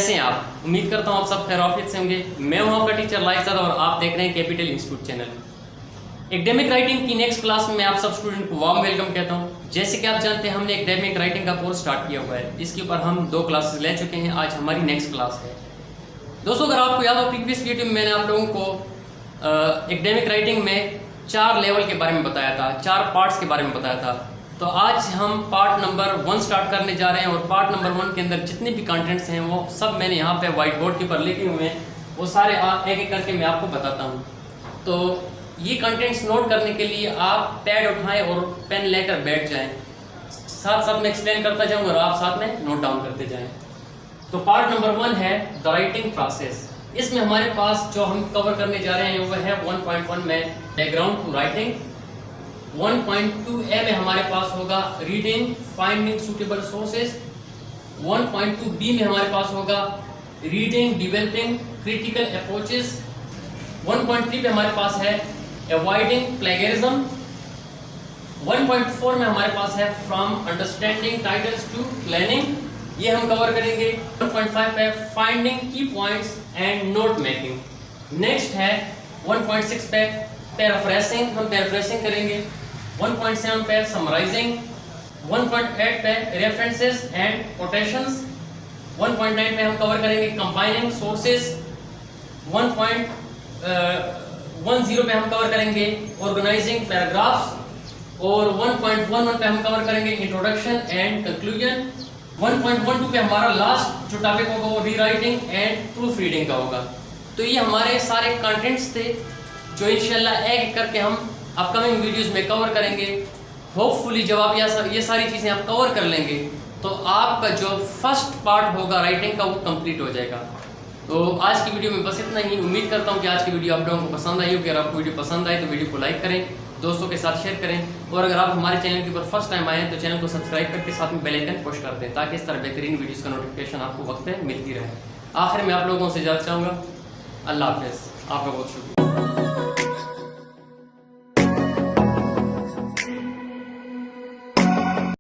कैसे हैं आप? उम्मीद करता हूँ आप सब खैरियत से होंगे। मैं हूँ आपका टीचर लाइफ और आप देख रहे हैं capital institute channel. Academic writing की नेक्स्ट क्लास में मैं आप सब स्टूडेंट को वार्म वेलकम कहता हूँ। जैसे कि आप जानते हैं हमने एकेडमिक राइटिंग का कोर्स स्टार्ट किया हुआ है, जिसके ऊपर हम 2 क्लासेस ले चुके हैं। आज हमारी नेक्स्ट क्लास है। दोस्तों, अगर आपको याद हो प्रीवियस वीडियो में मैंने आप लोगों को एकेडमिक राइटिंग में 4 लेवल के बारे में बताया था, 4 पार्ट्स के बारे में बताया था। तो आज हम पार्ट नंबर 1 स्टार्ट करने जा रहे हैं और पार्ट नंबर 1 के अंदर जितने भी कंटेंट्स हैं वो सब मैंने यहाँ पे व्हाइट बोर्ड के ऊपर लिखे हुए हैं। वो सारे एक एक करके मैं आपको बताता हूँ। तो ये कंटेंट्स नोट करने के लिए आप पैड उठाएं और पेन लेकर बैठ जाएं। साथ साथ में एक्सप्लेन करता जाऊँगा और आप साथ में नोट डाउन करते जाएँ। तो पार्ट नंबर 1 है द राइटिंग प्रोसेस। इसमें हमारे पास जो हम कवर करने जा रहे हैं वो है 1.1 में बैकग्राउंड टू राइटिंग। 1.2a में हमारे पास होगा reading finding suitable sources. 1.2 B में हमारे पास होगा रीडिंग डेवलपिंग क्रिटिकल अप्रोचेस। 1.3 पे हमारे पास है अवॉइडिंग प्लेगरिज्म। 1.4 में हमारे पास है from understanding titles to planning, ये हम कवर करेंगे। 1.5 पे finding key points and note making. Next है 1.6 पे पैराफ्रेसिंग, हम पैराफ्रेसिंग करेंगे। 1.7 पे समराइजिंग। 1.8 पे रेफरेंसेस एंड कोटेशंस। 1.9 पे हम कवर करेंगे कंबाइनिंग सोर्सेस। 1.10 पे हम कवर करेंगे ऑर्गेनाइजिंग पैराग्राफ्स और 1.11 पे हम कवर करेंगे इंट्रोडक्शन एंड कंक्लूजन। 1.12 पे हमारा लास्ट जो टॉपिक होगा वो रीराइटिंग एंड प्रूफ रीडिंग का होगा। तो ये हमारे सारे कंटेंट्स थे जो इंशाल्लाह एक करके हम अपकमिंग वीडियोस में कवर करेंगे। होपफुली जब आप ये सारी चीज़ें आप कवर कर लेंगे तो आपका जो फर्स्ट पार्ट होगा राइटिंग का वो कंप्लीट हो जाएगा। तो आज की वीडियो में बस इतना ही। उम्मीद करता हूँ कि आज की वीडियो आप लोगों को पसंद आई होगी। अगर आपको वीडियो पसंद आए तो वीडियो को लाइक करें, दोस्तों के साथ शेयर करें और अगर आप हमारे चैनल के ऊपर फर्स्ट टाइम आए हैं तो चैनल को सब्सक्राइब करके साथ में बेल आइकन पुश कर दें ताकि इस तरह बेहतरीन वीडियोस का नोटिफिकेशन आपको वक्त पे मिलती रहे। आखिर में आप लोगों से इजाज़त चाहूँगा। अल्लाह हाफिज़। आपका बहुत शुक्रिया।